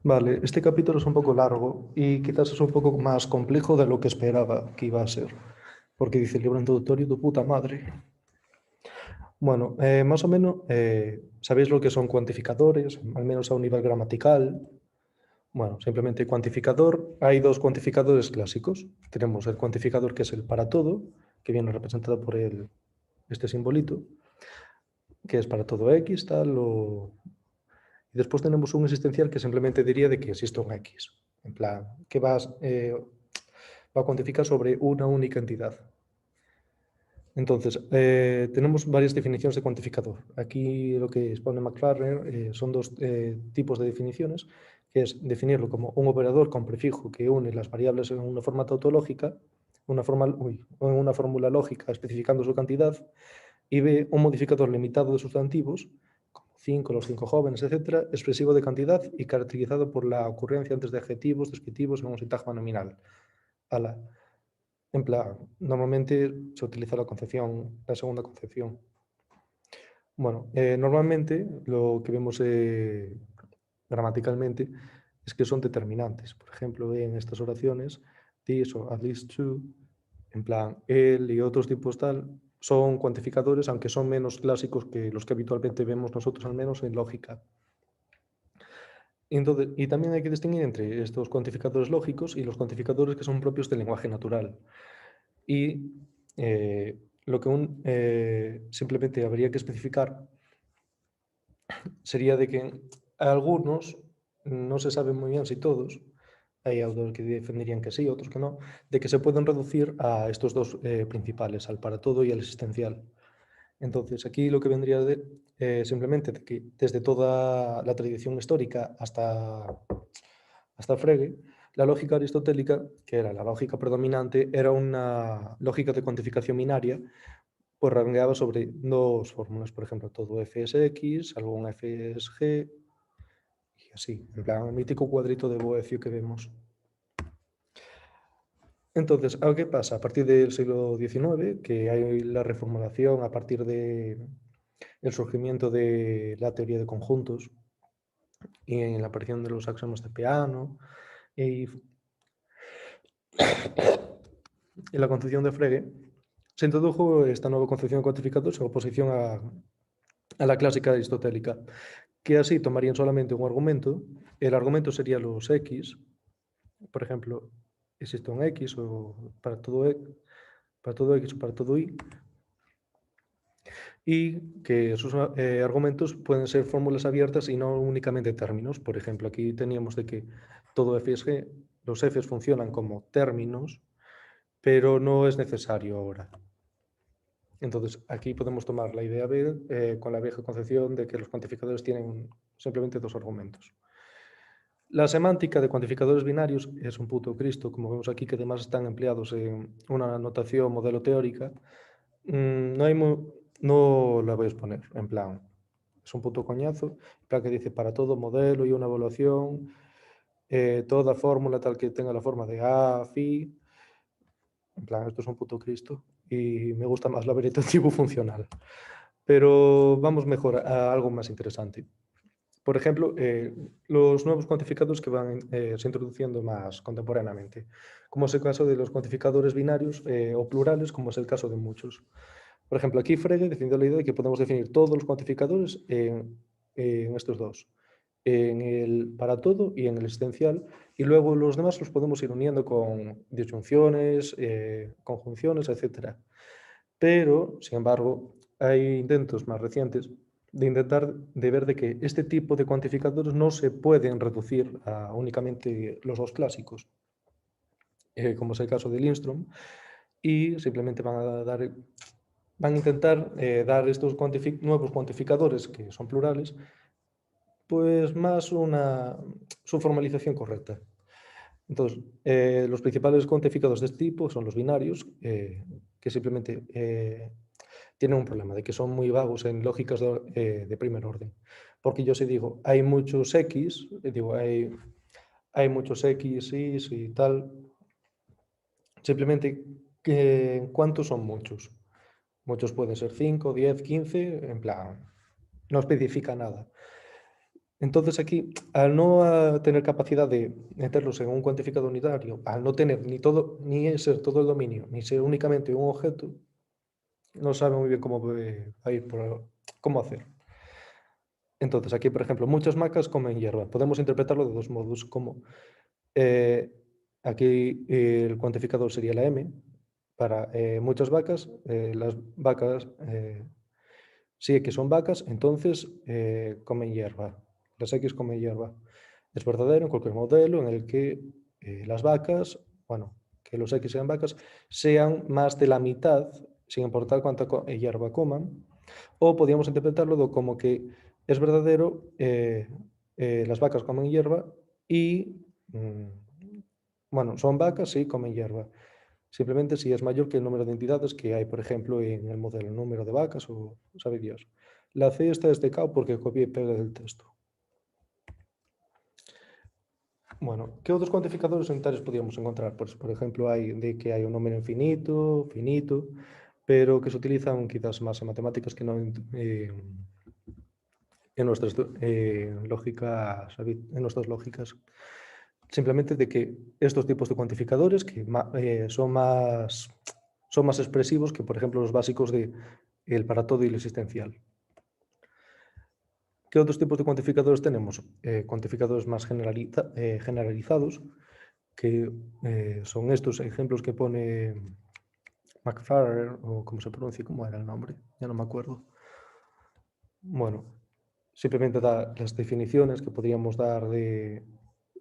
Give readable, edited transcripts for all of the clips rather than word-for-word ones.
Vale, este capítulo es un poco largo y quizás es un poco más complejo de lo que esperaba que iba a ser, porque dice el libro introductorio, tu puta madre. Bueno, más o menos, ¿sabéis lo que son cuantificadores? Al menos a un nivel gramatical. Bueno, simplemente cuantificador. Hay dos cuantificadores clásicos. Tenemos el cuantificador que es el para todo, que viene representado por este simbolito, que es para todo X, tal, y después tenemos un existencial que simplemente diría de que existe un X. En plan, que va a cuantificar sobre una única entidad. Entonces, tenemos varias definiciones de cuantificador. Aquí lo que expone McLaren son dos tipos de definiciones, que es definirlo como un operador con prefijo que une las variables en una forma tautológica, o en una fórmula lógica especificando su cantidad, y B, un modificador limitado de sustantivos, como 5, los 5 jóvenes, etcétera, expresivo de cantidad y caracterizado por la ocurrencia antes de adjetivos descriptivos en un sintagma nominal. Ala. En plan, normalmente se utiliza la segunda concepción. Bueno, normalmente lo que vemos gramaticalmente es que son determinantes. Por ejemplo, en estas oraciones, this o at least two, en plan, él y otros tipos tal, son cuantificadores, aunque son menos clásicos que los que habitualmente vemos nosotros, al menos en lógica. Entonces, y también hay que distinguir entre estos cuantificadores lógicos y los cuantificadores que son propios del lenguaje natural. Y lo que simplemente habría que especificar sería de que algunos, no se sabe muy bien si todos, hay autores que defenderían que sí, otros que no, de que se pueden reducir a estos dos principales, al para todo y al existencial. Entonces, aquí lo que vendría simplemente de que desde toda la tradición histórica hasta Frege, la lógica aristotélica, que era la lógica predominante, era una lógica de cuantificación binaria, pues rangueaba sobre dos fórmulas, por ejemplo, todo f es x, algún f es g, y así, en plan, el mítico cuadrito de Boecio que vemos. Entonces, ¿algo qué pasa? A partir del siglo XIX, que hay la reformulación a partir del surgimiento de la teoría de conjuntos y en la aparición de los axiomas de Peano y en la concepción de Frege, se introdujo esta nueva concepción de cuantificados en oposición a la clásica aristotélica, que así tomarían solamente un argumento. El argumento sería los X, por ejemplo, existe un X o para todo X o para todo Y, y que esos argumentos pueden ser fórmulas abiertas y no únicamente términos. Por ejemplo, aquí teníamos de que todo f es g, los f's funcionan como términos, pero no es necesario ahora. Entonces, aquí podemos tomar la idea B con la vieja concepción de que los cuantificadores tienen simplemente dos argumentos. La semántica de cuantificadores binarios es un puto Cristo, como vemos aquí, que además están empleados en una notación modelo teórica. No la voy a exponer, en plan, es un puto coñazo, en plan que dice para todo modelo y una evaluación, toda fórmula tal que tenga la forma de A, phi, en plan, esto es un puto Cristo y me gusta más la veritativo funcional. Pero vamos mejor a algo más interesante. Por ejemplo, los nuevos cuantificadores que van se introduciendo más contemporáneamente, como es el caso de los cuantificadores binarios o plurales, como es el caso de muchos. Por ejemplo, aquí Frege definió la idea de que podemos definir todos los cuantificadores en estos dos, en el para todo y en el existencial, y luego los demás los podemos ir uniendo con disyunciones, conjunciones, etcétera. Pero, sin embargo, hay intentos más recientes de intentar de ver de que este tipo de cuantificadores no se pueden reducir a únicamente los dos clásicos, como es el caso de Lindstrom, y simplemente van a intentar dar estos nuevos cuantificadores, que son plurales, pues más su formalización correcta. Entonces, los principales cuantificadores de este tipo son los binarios, que simplemente tienen un problema de que son muy vagos en lógicas de primer orden. Porque yo si digo, hay muchos X, digo, hay muchos X, y tal, simplemente, ¿cuántos son muchos? Muchos pueden ser 5, 10, 15, en plan, no especifica nada. Entonces aquí, al no tener capacidad de meterlos en un cuantificador unitario, al no tener ni ser todo el dominio, ni ser únicamente un objeto, no sabe muy bien cómo va a ir cómo hacer. Entonces aquí, por ejemplo, muchas vacas comen hierba. Podemos interpretarlo de dos modos, como eh, aquí el cuantificador sería la M. Para muchas vacas, las vacas sí que son vacas, entonces comen hierba. Las X comen hierba. Es verdadero en cualquier modelo en el que las vacas, bueno, que los X sean vacas, sean más de la mitad, sin importar cuánta hierba coman. O podríamos interpretarlo como que es verdadero, las vacas comen hierba y, bueno, son vacas, sí, comen hierba. Simplemente si es mayor que el número de entidades que hay, por ejemplo, en el modelo, el número de vacas o sabe Dios. La C esta es de cao porque copia y pega del texto. Bueno, ¿qué otros cuantificadores unitarios podríamos encontrar? Pues, por ejemplo, hay de que hay un número infinito, finito, pero que se utilizan quizás más en matemáticas que no en nuestras lógicas, en nuestras lógicas. Simplemente de que estos tipos de cuantificadores que son más expresivos que, por ejemplo, los básicos de el para todo y el existencial. ¿Qué otros tipos de cuantificadores tenemos? Cuantificadores más generalizados, que son estos ejemplos que pone McFarrer, o cómo se pronuncia, cómo era el nombre, ya no me acuerdo. Bueno, simplemente da las definiciones que podríamos dar de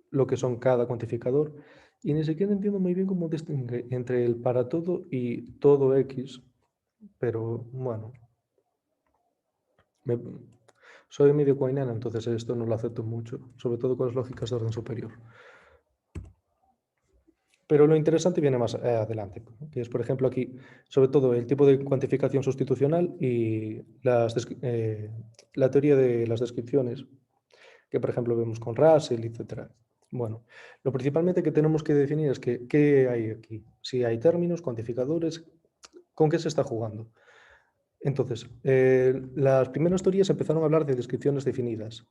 lo que son cada cuantificador y ni siquiera entiendo muy bien cómo distingue entre el para todo y todo X, pero bueno, me- soy medio coinana, entonces esto no lo acepto mucho, sobre todo con las lógicas de orden superior. Pero lo interesante viene más adelante, que es, por ejemplo, aquí, sobre todo, el tipo de cuantificación sustitucional y la teoría de las descripciones, que, por ejemplo, vemos con Russell, etc. Bueno, lo principalmente que tenemos que definir es qué hay aquí. Si hay términos, cuantificadores, ¿con qué se está jugando? Entonces, las primeras teorías empezaron a hablar de descripciones definidas.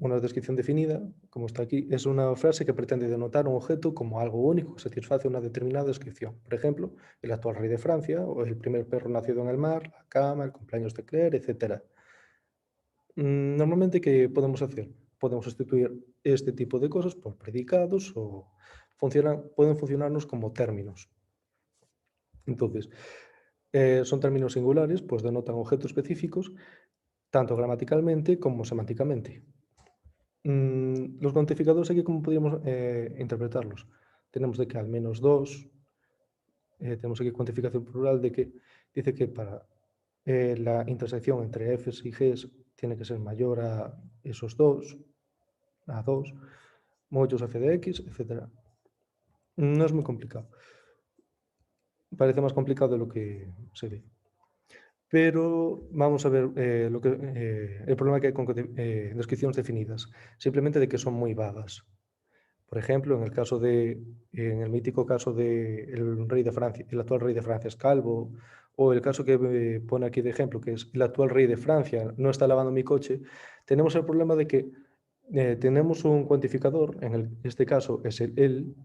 Una descripción definida, como está aquí, es una frase que pretende denotar un objeto como algo único que satisface una determinada descripción. Por ejemplo, el actual rey de Francia, o el primer perro nacido en el mar, la cama, el cumpleaños de Claire, etc. Normalmente, ¿qué podemos hacer? Podemos sustituir este tipo de cosas por predicados o pueden funcionarnos como términos. Entonces, son términos singulares, pues denotan objetos específicos, tanto gramaticalmente como semánticamente. Los cuantificadores aquí, ¿cómo podríamos interpretarlos? Tenemos de que al menos dos, tenemos aquí cuantificación plural de que dice que para la intersección entre f's y g's tiene que ser mayor a esos dos, a 2, muchos f de x, etc. No es muy complicado. Parece más complicado de lo que se ve. Pero vamos a ver el problema que hay con descripciones definidas, simplemente de que son muy vagas. Por ejemplo, en el mítico caso del rey de Francia, el actual rey de Francia es calvo, o el caso que pone aquí de ejemplo, que es el actual rey de Francia no está lavando mi coche, tenemos el problema de que tenemos un cuantificador, este caso es el él,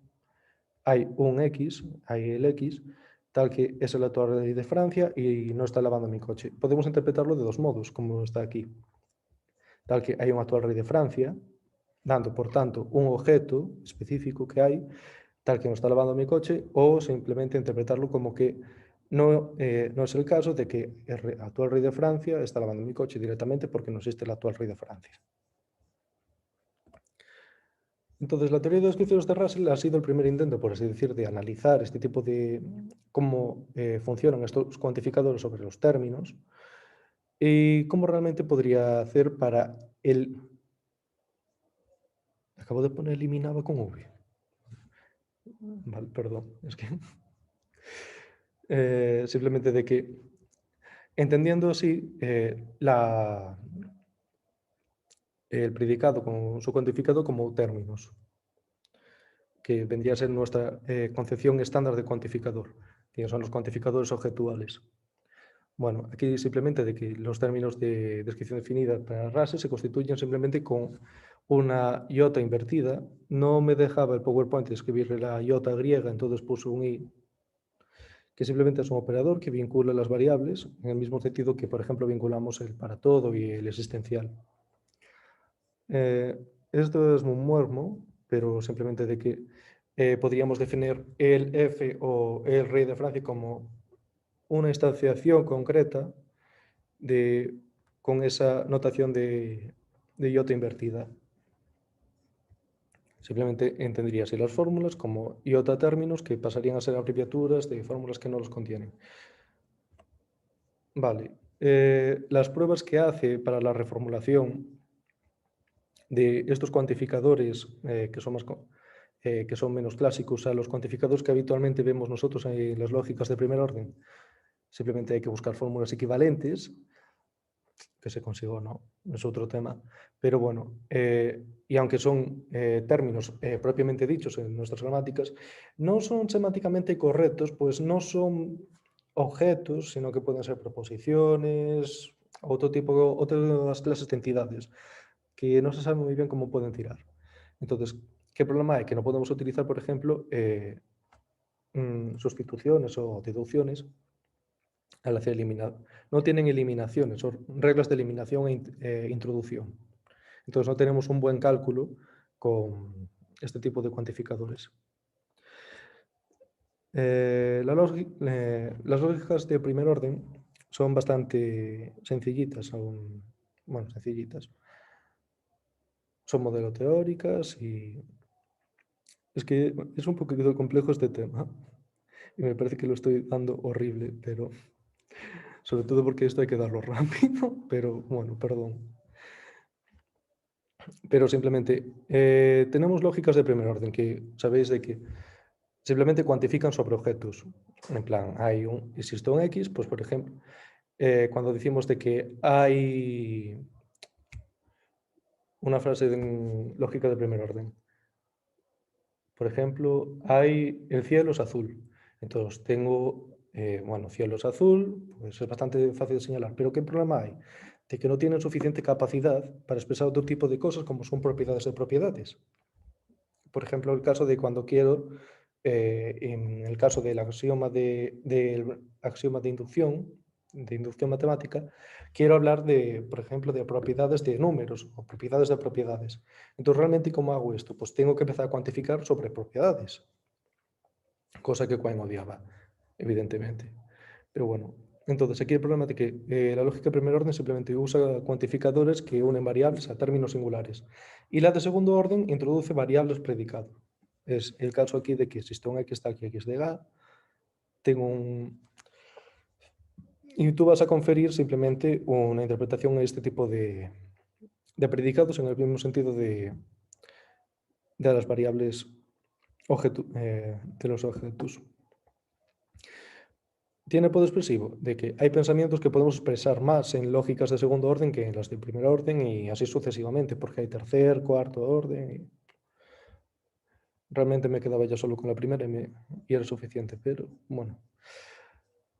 hay un X, hay el X, tal que es el actual rey de Francia y no está lavando mi coche. Podemos interpretarlo de dos modos, como está aquí. Tal que hay un actual rey de Francia, dando, por tanto, un objeto específico que hay, tal que no está lavando mi coche, o simplemente interpretarlo como que no es el caso de que el actual rey de Francia está lavando mi coche directamente porque no existe el actual rey de Francia. Entonces, la teoría de descripciones de Russell ha sido el primer intento, por así decir, de analizar este tipo de cómo funcionan estos cuantificadores sobre los términos y cómo realmente podría hacer para el... Acabo de poner eliminaba con V. Vale, perdón, es que simplemente de que entendiendo así el predicado con su cuantificado como términos, que vendría a ser nuestra concepción estándar de cuantificador, que son los cuantificadores objetuales. Bueno, aquí simplemente de que los términos de descripción definida para RASE se constituyen simplemente con una iota invertida. No me dejaba el PowerPoint escribir la iota griega, entonces puse un i, que simplemente es un operador que vincula las variables en el mismo sentido que, por ejemplo, vinculamos el para todo y el existencial. Esto es muy muermo, pero simplemente de que podríamos definir el F o el rey de Francia como una instanciación concreta con esa notación de iota invertida. Simplemente entendería así las fórmulas como iota términos que pasarían a ser abreviaturas de fórmulas que no los contienen. Vale. Las pruebas que hace para la reformulación de estos cuantificadores que son menos clásicos a los cuantificadores que habitualmente vemos nosotros en las lógicas de primer orden. Simplemente hay que buscar fórmulas equivalentes, que se consiguió, no, es otro tema. Pero bueno, y aunque son términos propiamente dichos en nuestras gramáticas, no son semánticamente correctos, pues no son objetos, sino que pueden ser proposiciones, otras clases de entidades que no se sabe muy bien cómo pueden tirar. Entonces, ¿qué problema hay? Que no podemos utilizar, por ejemplo, sustituciones o deducciones al hacer eliminación. No tienen eliminaciones, son reglas de eliminación e introducción. Entonces, no tenemos un buen cálculo con este tipo de cuantificadores. Las lógicas de primer orden son bastante sencillitas, bueno, sencillitas. Son modelo teóricas y es que es un poquito complejo este tema y me parece que lo estoy dando horrible, pero sobre todo porque esto hay que darlo rápido, pero bueno, perdón. Pero simplemente tenemos lógicas de primer orden que sabéis de que simplemente cuantifican sobre objetos. En plan, existe un X, pues por ejemplo, cuando decimos de que hay una frase de lógica de primer orden. Por ejemplo, el cielo es azul. Entonces tengo, bueno, cielo es azul, pues es bastante fácil de señalar. Pero ¿qué problema hay? De que no tienen suficiente capacidad para expresar otro tipo de cosas como son propiedades de propiedades. Por ejemplo, el caso de cuando quiero, en el caso del del axioma de inducción matemática, quiero hablar de, por ejemplo, de propiedades de números o propiedades de propiedades. Entonces, ¿realmente cómo hago esto? Pues tengo que empezar a cuantificar sobre propiedades, cosa que Quine odiaba, evidentemente. Pero bueno, entonces aquí el problema de que la lógica de primer orden simplemente usa cuantificadores que unen variables a términos singulares. Y la de segundo orden introduce variables predicado. Es el caso aquí de que existe un x tal que x de a, tengo un... Y tú vas a conferir simplemente una interpretación a este tipo de predicados en el mismo sentido de las variables de los objetos. Tiene poder expresivo de que hay pensamientos que podemos expresar más en lógicas de segundo orden que en las de primer orden y así sucesivamente, porque hay tercer, cuarto orden. Y realmente me quedaba ya solo con la primera y era suficiente, pero bueno.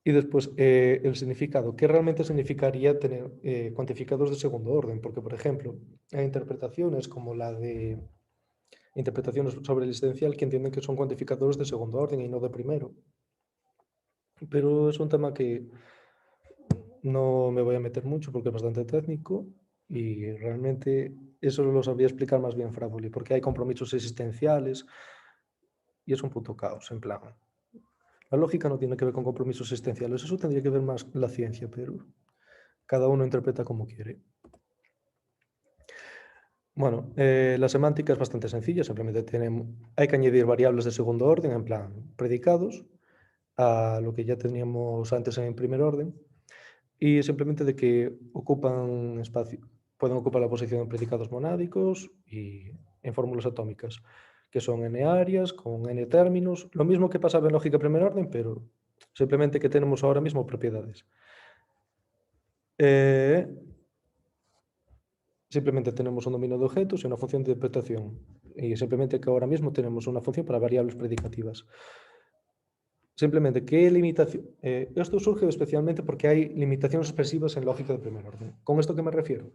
Y después el significado. ¿Qué realmente significaría tener cuantificados de segundo orden? Porque, por ejemplo, hay interpretaciones como la de interpretaciones sobre el existencial que entienden que son cuantificadores de segundo orden y no de primero. Pero es un tema que no me voy a meter mucho porque es bastante técnico y realmente eso lo sabría explicar más bien Fraboli, porque hay compromisos existenciales y es un puto caos, en plan. La lógica no tiene que ver con compromisos existenciales, eso tendría que ver más la ciencia, pero cada uno interpreta como quiere. Bueno, la semántica es bastante sencilla, simplemente hay que añadir variables de segundo orden, en plan predicados, a lo que ya teníamos antes en primer orden. Y simplemente de que ocupan espacio, pueden ocupar la posición en predicados monádicos y en fórmulas atómicas, que son n áreas con n términos, lo mismo que pasaba en lógica primer orden, pero simplemente que tenemos ahora mismo propiedades. Simplemente tenemos un dominio de objetos y una función de interpretación. Y simplemente que ahora mismo tenemos una función para variables predicativas. simplemente, ¿qué limitación? Esto surge especialmente porque hay limitaciones expresivas en lógica de primer orden. ¿Con esto qué me refiero?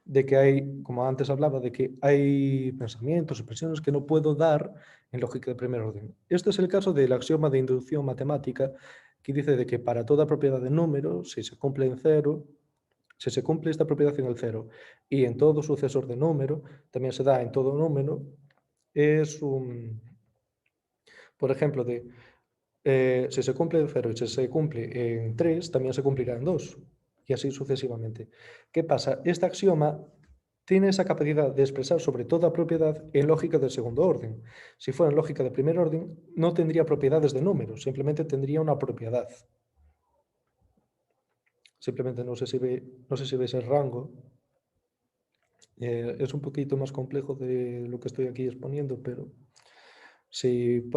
De que hay, como antes hablaba, de que hay pensamientos, expresiones que no puedo dar en lógica de primer orden. Esto es el caso del axioma de inducción matemática, que dice de que para toda propiedad de número, si se cumple en cero, si se cumple esta propiedad en el cero y en todo sucesor de número, también se da en todo número, es un, por ejemplo, si se cumple en cero y si se cumple en 3, también se cumplirá en 2 y así sucesivamente. ¿Qué pasa? Este axioma tiene esa capacidad de expresar sobre toda propiedad en lógica de segundo orden. Si fuera en lógica de primer orden, no tendría propiedades de números, simplemente tendría una propiedad. Simplemente no sé si veis el rango. Es un poquito más complejo de lo que estoy aquí exponiendo, pero si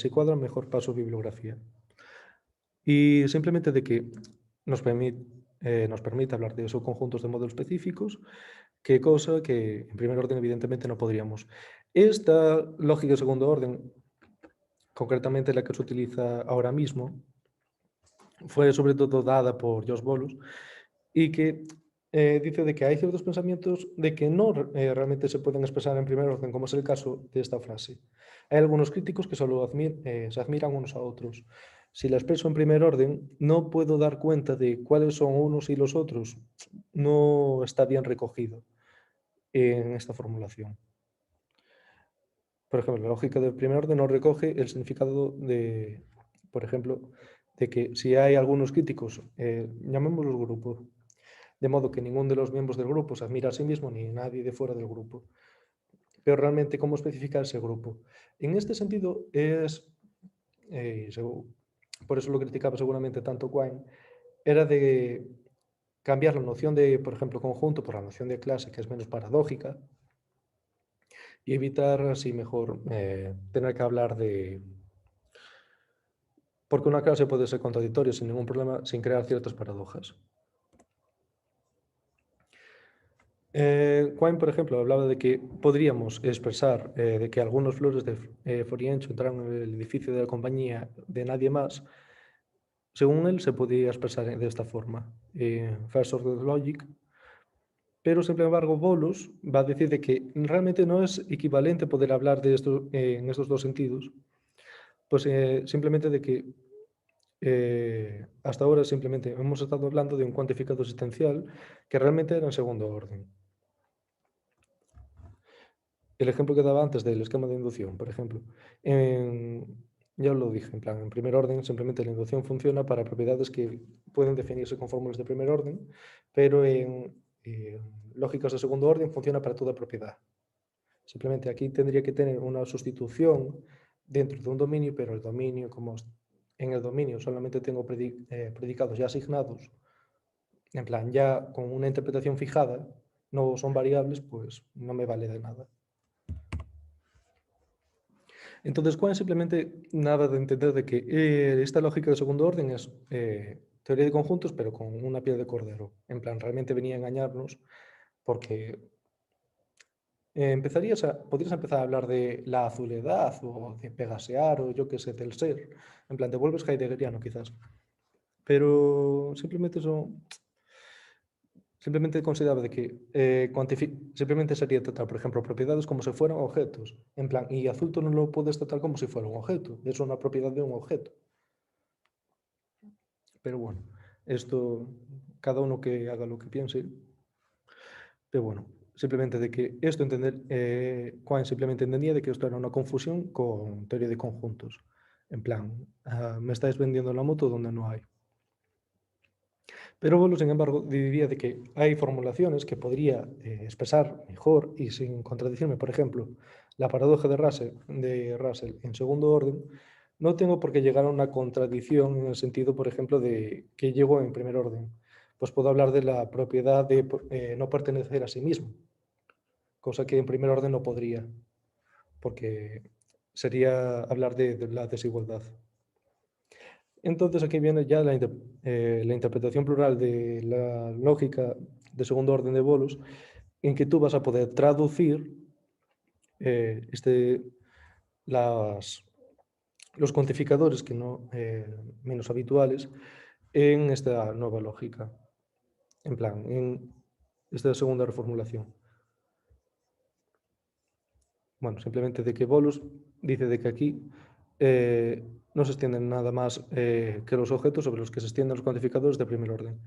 cuadra, mejor paso bibliografía. Y simplemente de que nos permite hablar de esos conjuntos de modelos específicos, qué cosa que en primer orden evidentemente no podríamos. Esta lógica de segundo orden, concretamente la que se utiliza ahora mismo, fue sobre todo dada por Josh Bolus y que dice de que hay ciertos pensamientos de que no realmente se pueden expresar en primer orden, como es el caso de esta frase. Hay algunos críticos que solo se admiran unos a otros. Si la expreso en primer orden, no puedo dar cuenta de cuáles son unos y los otros. No está bien recogido en esta formulación. Por ejemplo, la lógica del primer orden no recoge el significado de, por ejemplo, de que si hay algunos críticos, llamémoslos grupo, de modo que ninguno de los miembros del grupo se admira a sí mismo ni nadie de fuera del grupo. Pero realmente, ¿cómo especificar ese grupo? En este sentido, por eso lo criticaba seguramente tanto Quine, era de cambiar la noción de, por ejemplo, conjunto por la noción de clase, que es menos paradójica, y evitar así mejor tener que hablar de... Porque una clase puede ser contradictoria sin ningún problema, sin crear ciertas paradojas. Quine, por ejemplo, hablaba de que podríamos expresar de que algunos flores de Foriencho entraron en el edificio de la compañía de nadie más. Según él, se podía expresar de esta forma, first order logic, pero sin embargo, Bolus va a decir de que realmente no es equivalente poder hablar de esto en estos dos sentidos, pues simplemente de que hasta ahora simplemente hemos estado hablando de un cuantificado existencial que realmente era en segundo orden. El ejemplo que daba antes del esquema de inducción, por ejemplo, ya os lo dije, en plan, en primer orden, simplemente la inducción funciona para propiedades que pueden definirse con fórmulas de primer orden, pero en lógicas de segundo orden funciona para toda propiedad. Simplemente aquí tendría que tener una sustitución dentro de un dominio, pero el dominio, como en el dominio solamente tengo predicados ya asignados, en plan, ya con una interpretación fijada, no son variables, pues no me vale de nada. Entonces, Quine simplemente nada de entender de que esta lógica de segundo orden es teoría de conjuntos, pero con una piel de cordero. En plan, realmente venía a engañarnos porque podrías empezar a hablar de la azuledad o de pegasear o yo qué sé, del ser. En plan, te vuelves heideggeriano quizás. Pero simplemente consideraba de que simplemente sería tratar, por ejemplo, propiedades como si fueran objetos. En plan, y azul tú no lo puedes tratar como si fuera un objeto. Es una propiedad de un objeto. Pero bueno, esto, cada uno que haga lo que piense. Pero bueno, simplemente de que Quine simplemente entendía de que esto era una confusión con teoría de conjuntos. En plan, me estáis vendiendo la moto donde no hay. Pero Bolo, sin embargo, diría de que hay formulaciones que podría expresar mejor y sin contradicirme. Por ejemplo, la paradoja de Russell en segundo orden, no tengo por qué llegar a una contradicción en el sentido, por ejemplo, de que llego en primer orden. Pues puedo hablar de la propiedad de no pertenecer a sí mismo, cosa que en primer orden no podría, porque sería hablar de la desigualdad. Entonces aquí viene ya la interpretación plural de la lógica de segundo orden de Bolus, en que tú vas a poder traducir eh, este, las, los cuantificadores que no, menos habituales en esta nueva lógica, en plan, en esta segunda reformulación. Bueno, simplemente de que Bolus dice de que aquí no se extienden nada más que los objetos sobre los que se extienden los cuantificadores de primer orden.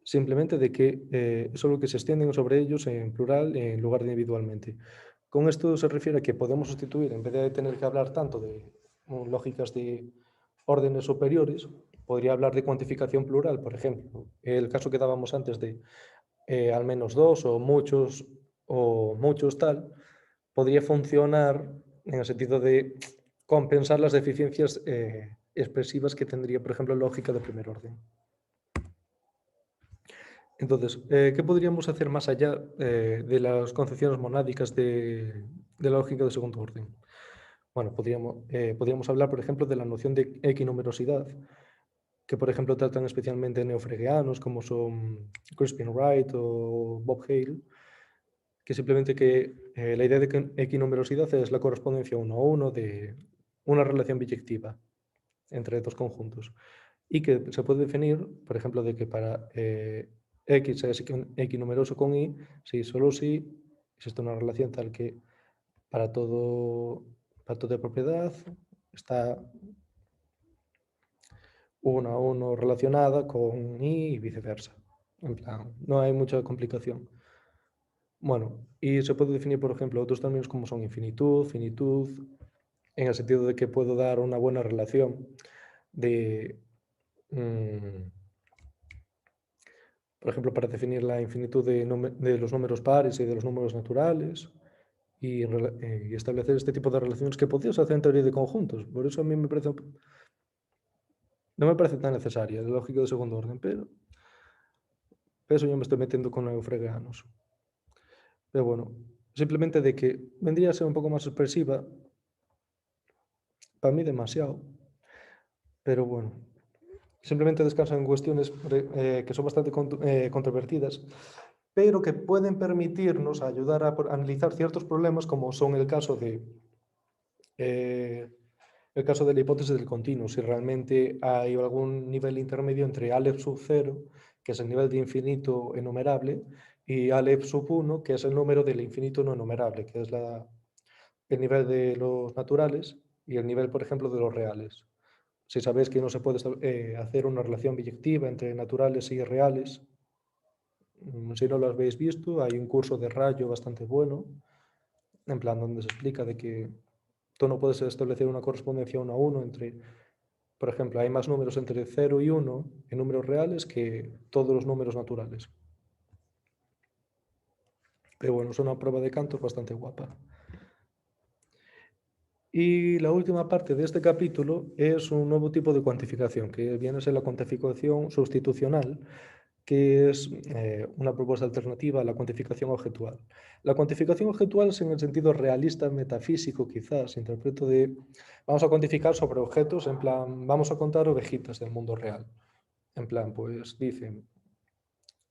Simplemente de que solo que se extienden sobre ellos en plural en lugar de individualmente. Con esto se refiere a que podemos sustituir, en vez de tener que hablar tanto de lógicas de órdenes superiores, podría hablar de cuantificación plural, por ejemplo. El caso que dábamos antes de al menos dos o muchos tal, podría funcionar en el sentido de compensar las deficiencias expresivas que tendría, por ejemplo, lógica de primer orden. Entonces, ¿qué podríamos hacer más allá de las concepciones monádicas de la lógica de segundo orden? Bueno, podríamos hablar, por ejemplo, de la noción de equinumerosidad, que, por ejemplo, tratan especialmente neofregeanos como son Crispin Wright o Bob Hale, que simplemente la idea de que equinumerosidad es la correspondencia uno a uno de una relación biyectiva entre dos conjuntos y que se puede definir, por ejemplo, de que para X es equinumeroso con Y, si solo si existe una relación tal que para toda propiedad está uno a uno relacionada con Y y viceversa. En plan, no hay mucha complicación. Bueno, y se puede definir, por ejemplo, otros términos como son infinitud, finitud, en el sentido de que puedo dar una buena relación de, mm, por ejemplo, para definir la infinitud de los números pares y de los números naturales y establecer este tipo de relaciones que podrías hacer en teoría de conjuntos. Por eso a mí no me parece tan necesaria la lógica de segundo orden, pero eso yo me estoy metiendo con neofregeanos. Pero bueno, simplemente de que vendría a ser un poco más expresiva, para mí demasiado, pero bueno, simplemente descansan en cuestiones que son bastante controvertidas, pero que pueden permitirnos ayudar a analizar ciertos problemas como son eh, el caso de la hipótesis del continuo, si realmente hay algún nivel intermedio entre Aleph sub 0, que es el nivel de infinito enumerable, y Aleph sub 1, que es el número del infinito no enumerable, que es el nivel de los naturales y el nivel, por ejemplo, de los reales. Si sabéis que no se puede hacer una relación biyectiva entre naturales y reales, si no lo habéis visto, hay un curso de Rayo bastante bueno, en plan donde se explica de que tú no puedes establecer una correspondencia uno a uno entre, por ejemplo, hay más números entre 0 y 1 en números reales que todos los números naturales. Pero bueno, es una prueba de canto bastante guapa. Y la última parte de este capítulo es un nuevo tipo de cuantificación, que viene a ser la cuantificación sustitucional, que es una propuesta alternativa a la cuantificación objetual. La cuantificación objetual es en el sentido realista, metafísico, quizás, interpreto de, vamos a cuantificar sobre objetos, en plan, vamos a contar ovejitas del mundo real. En plan, pues dicen,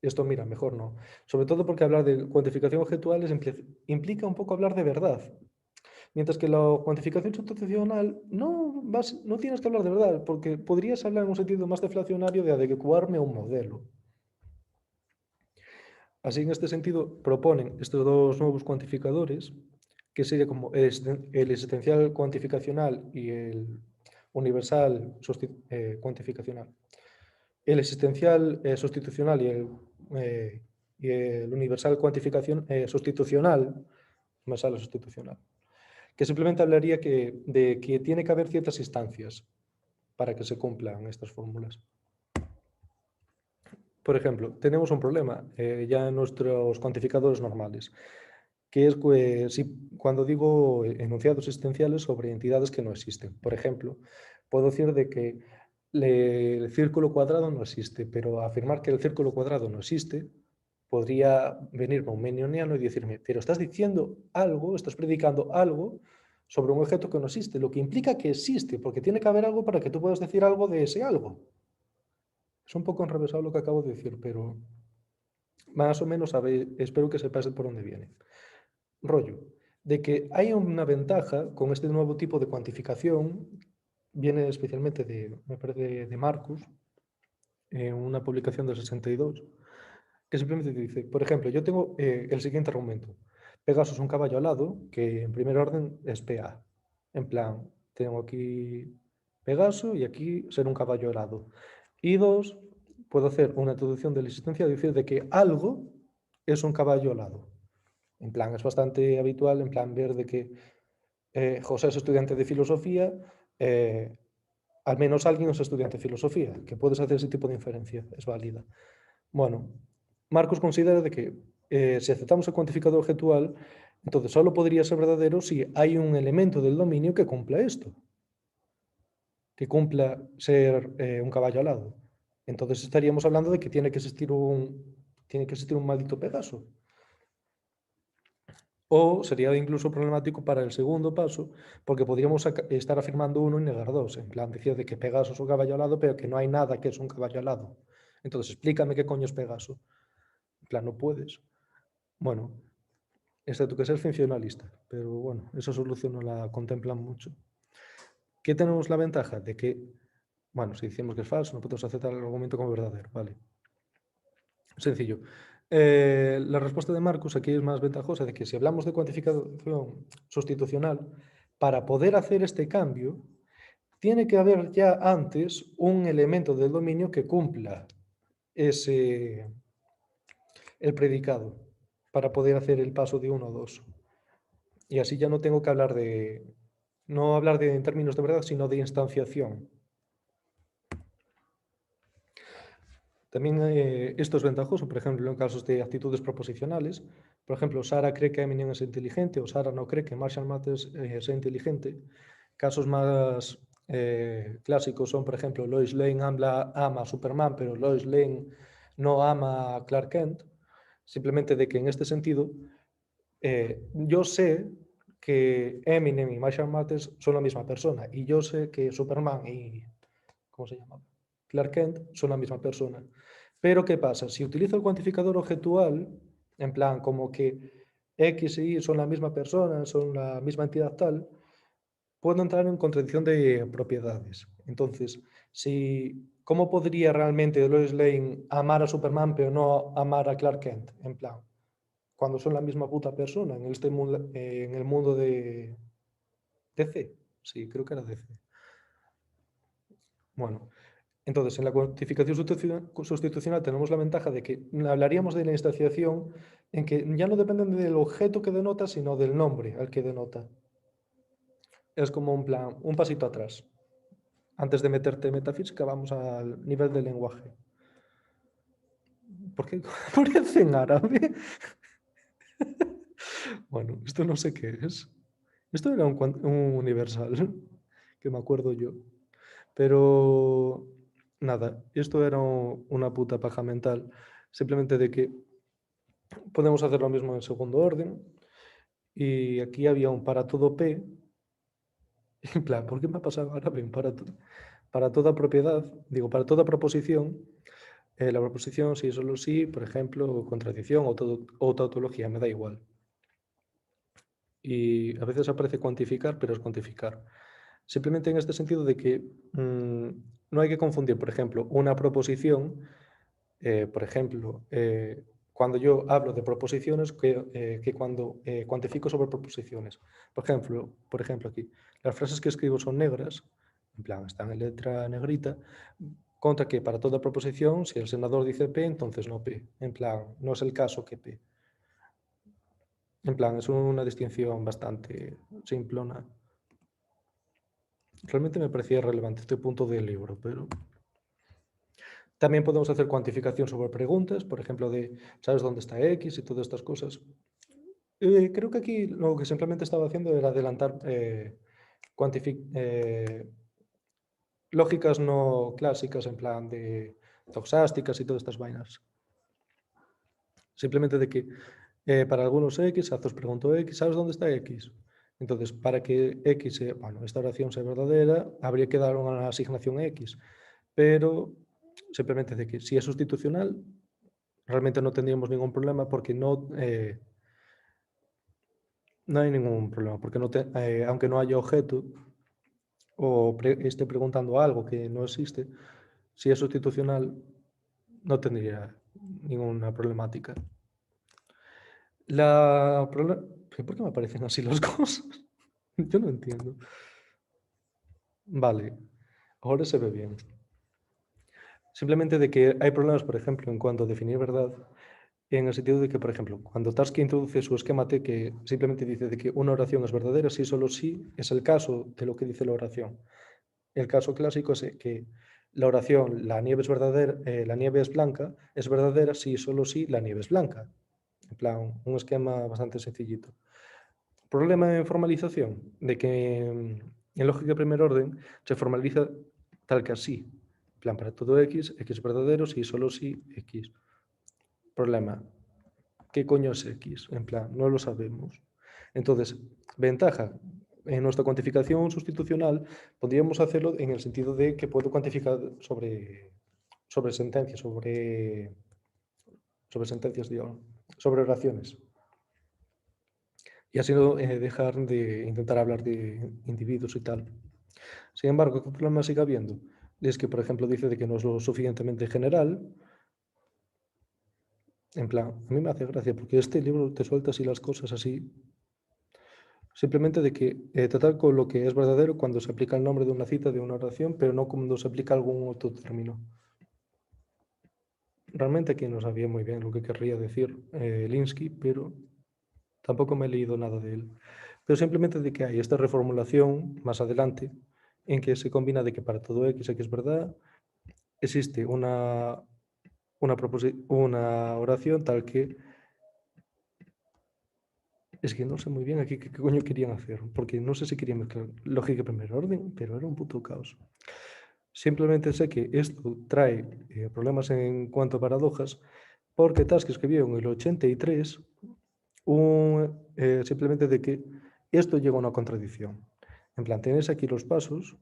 esto mira, mejor no. Sobre todo porque hablar de cuantificación objetual implica un poco hablar de verdad. Mientras que la cuantificación sustitucional no tienes que hablar de verdad, porque podrías hablar en un sentido más deflacionario de adecuarme a un modelo. Así, en este sentido, proponen estos dos nuevos cuantificadores, que sería como el existencial cuantificacional y el universal cuantificacional. El existencial sustitucional y el universal cuantificación sustitucional, me sale sustitucional, que simplemente hablaría de que tiene que haber ciertas instancias para que se cumplan estas fórmulas. Por ejemplo, tenemos un problema ya en nuestros cuantificadores normales, que es cuando digo enunciados existenciales sobre entidades que no existen. Por ejemplo, puedo decir de que el círculo cuadrado no existe, pero afirmar que el círculo cuadrado no existe podría venirme un menioniano y decirme, pero estás diciendo algo, estás predicando algo sobre un objeto que no existe, lo que implica que existe, porque tiene que haber algo para que tú puedas decir algo de ese algo. Es un poco enrevesado lo que acabo de decir, pero más o menos espero que sepáis por dónde viene. Rollo, de que hay una ventaja con este nuevo tipo de cuantificación, viene especialmente me parece, de Marcus, en una publicación del 62, que simplemente te dice, por ejemplo, yo tengo el siguiente argumento. Pegasus es un caballo alado, que en primer orden es PA. En plan, tengo aquí Pegaso y aquí ser un caballo alado. Y dos, puedo hacer una introducción de la existencia, decir de que algo es un caballo alado. En plan, es bastante habitual, en plan, ver de que José es estudiante de filosofía, eh, al menos alguien es estudiante de filosofía, que puedes hacer ese tipo de inferencia, es válida. Bueno, Marcos considera de que si aceptamos el cuantificador objetual, entonces solo podría ser verdadero si hay un elemento del dominio que cumpla esto, que cumpla ser un caballo alado. Entonces estaríamos hablando de que tiene que existir un maldito Pegaso. O sería incluso problemático para el segundo paso, porque podríamos estar afirmando uno y negar dos. En plan, decir de que Pegaso es un caballo alado, pero que no hay nada que es un caballo alado. Entonces, explícame qué coño es Pegaso. En plan, no puedes. Bueno, excepto que seas funcionalista, pero bueno, esa solución no la contemplan mucho. ¿Qué tenemos la ventaja? De que, bueno, si decimos que es falso, no podemos aceptar el argumento como verdadero, ¿vale? Sencillo. La respuesta de Marcus aquí es más ventajosa de que si hablamos de cuantificación sustitucional, para poder hacer este cambio, tiene que haber ya antes un elemento del dominio que cumpla el predicado para poder hacer el paso de 1 a 2. Y así ya no tengo que no hablar en términos de verdad, sino de instanciación. También esto es ventajoso, por ejemplo, en casos de actitudes proposicionales. Por ejemplo, Sara cree que Eminem es inteligente o Sara no cree que Marshall Mathers sea inteligente. Casos más clásicos son, por ejemplo, Lois Lane ama a Superman, pero Lois Lane no ama a Clark Kent. Simplemente de que en este sentido, yo sé que Eminem y Marshall Mathers son la misma persona y yo sé que Superman y, ¿cómo se llama? Clark Kent son la misma persona. Pero ¿qué pasa? Si utilizo el cuantificador objetual, en plan como que X y Y son la misma persona, son la misma entidad tal, puedo entrar en contradicción de propiedades. Entonces, ¿cómo podría realmente Lois Lane amar a Superman pero no amar a Clark Kent? En plan, cuando son la misma puta persona en el mundo de DC. Sí, creo que era DC. Bueno, entonces, en la cuantificación sustitucional tenemos la ventaja de que hablaríamos de la instanciación en que ya no dependen del objeto que denota, sino del nombre al que denota. Es como un plan, un pasito atrás. Antes de meterte en metafísica, vamos al nivel del lenguaje. ¿Por qué aparece en árabe? Bueno, esto no sé qué es. Esto era un universal, que me acuerdo yo. Pero nada, esto era una puta paja mental. Simplemente de que podemos hacer lo mismo en segundo orden. Y aquí había un para todo P. En plan, ¿por qué me ha pasado ahora bien? Para toda propiedad, digo, para toda proposición, la proposición sí, solo sí, por ejemplo, contradicción o tautología, me da igual. Y a veces aparece cuantificar, pero es cuantificar. Simplemente en este sentido de que no hay que confundir, por ejemplo, una proposición, por ejemplo, cuando yo hablo de proposiciones que cuando cuantifico sobre proposiciones. Por ejemplo, aquí, las frases que escribo son negras, en plan, están en letra negrita, contra que para toda proposición, si el senador dice P, entonces no P. En plan, no es el caso que P. En plan, es una distinción bastante simplona. Realmente me parecía relevante este punto del libro, pero también podemos hacer cuantificación sobre preguntas, por ejemplo, ¿sabes dónde está X y todas estas cosas? Creo que aquí lo que simplemente estaba haciendo era adelantar lógicas no clásicas en plan de toxásticas y todas estas vainas. Simplemente de que para algunos X, os pregunto X, ¿sabes dónde está X? Entonces, para que X, esta oración sea verdadera, habría que dar una asignación X. Pero simplemente de que si es sustitucional, realmente no tendríamos ningún problema porque no hay ningún problema, porque aunque no haya objeto, o esté preguntando algo que no existe, si es sustitucional, no tendría ninguna problemática. ¿Por qué me aparecen así las cosas? Yo no entiendo. Vale, ahora se ve bien. Simplemente de que hay problemas, por ejemplo, en cuanto a definir verdad, en el sentido de que, por ejemplo, cuando Tarski introduce su esquema T, que simplemente dice de que una oración es verdadera si solo si es el caso de lo que dice la oración. El caso clásico es que la oración, la nieve es verdadera, la nieve es verdadera si solo si la nieve es blanca. En plan, un esquema bastante sencillito. Problema en formalización, de que en lógica de primer orden se formaliza tal que así. En plan, para todo X, X es verdadero si solo si X. Problema, ¿qué coño es X? En plan, no lo sabemos. Entonces, ventaja, en nuestra cuantificación sustitucional podríamos hacerlo en el sentido de que puedo cuantificar sobre sentencias, sobre sentencias, digo, sobre oraciones. Y así no dejar de intentar hablar de individuos y tal. Sin embargo, ¿qué problema sigue habiendo? Es que, por ejemplo, dice de que no es lo suficientemente general. En plan, a mí me hace gracia porque este libro te suelta así las cosas así. Simplemente de que tratar con lo que es verdadero cuando se aplica el nombre de una cita, de una oración, pero no cuando se aplica algún otro término. Realmente aquí no sabía muy bien lo que querría decir Linsky, pero tampoco me he leído nada de él. Pero simplemente de que hay esta reformulación más adelante en que se combina de que para todo X, X es verdad, existe una oración tal que es que no sé muy bien aquí qué coño querían hacer, porque no sé si querían mezclar lógica y primer orden, pero era un puto caos. Simplemente sé que esto trae problemas en cuanto a paradojas, porque Tarski escribió en el 83 simplemente de que esto llega a una contradicción. En plan, tienes aquí los pasos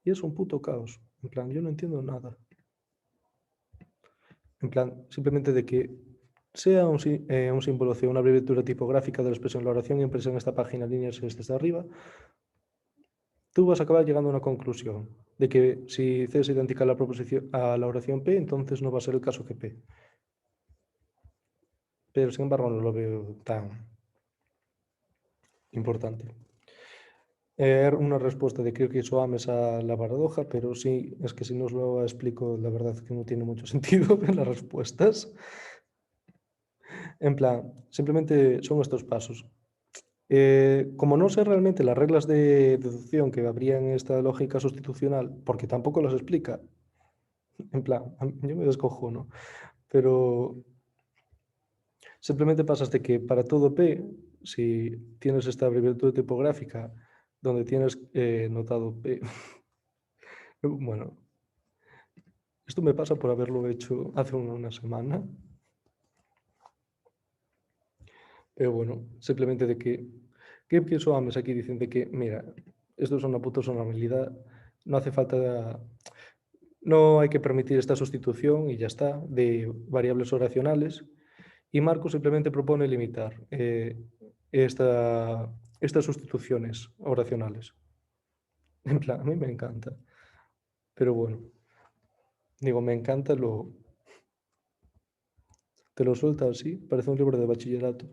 y es un puto caos. En plan, yo no entiendo nada. En plan, simplemente de que sea un símbolo C, una abreviatura tipográfica de la expresión la oración impresa en esta página líneas desde arriba, tú vas a acabar llegando a una conclusión de que si C es idéntica a la oración P, entonces no va a ser el caso que P. Pero sin embargo no lo veo tan importante. Una respuesta de creo que eso ames a la paradoja, pero sí, es que si no os lo explico, la verdad es que no tiene mucho sentido ver las respuestas. En plan, simplemente son estos pasos. Como no sé realmente las reglas de deducción que habría en esta lógica sustitucional, porque tampoco las explica, en plan, yo me descojono, pero simplemente pasas de que para todo P, si tienes esta abreviatura tipográfica donde tienes notado P, bueno, esto me pasa por haberlo hecho hace una semana, pero bueno, simplemente de que, ¿qué pienso Ames aquí? Dicen de que, mira, esto es una puta normalidad, no hace falta, no hay que permitir esta sustitución y ya está, de variables oracionales. Y Marco simplemente propone limitar estas sustituciones oracionales. En plan, a mí me encanta. Pero bueno, digo, me encanta te lo suelta así, parece un libro de bachillerato.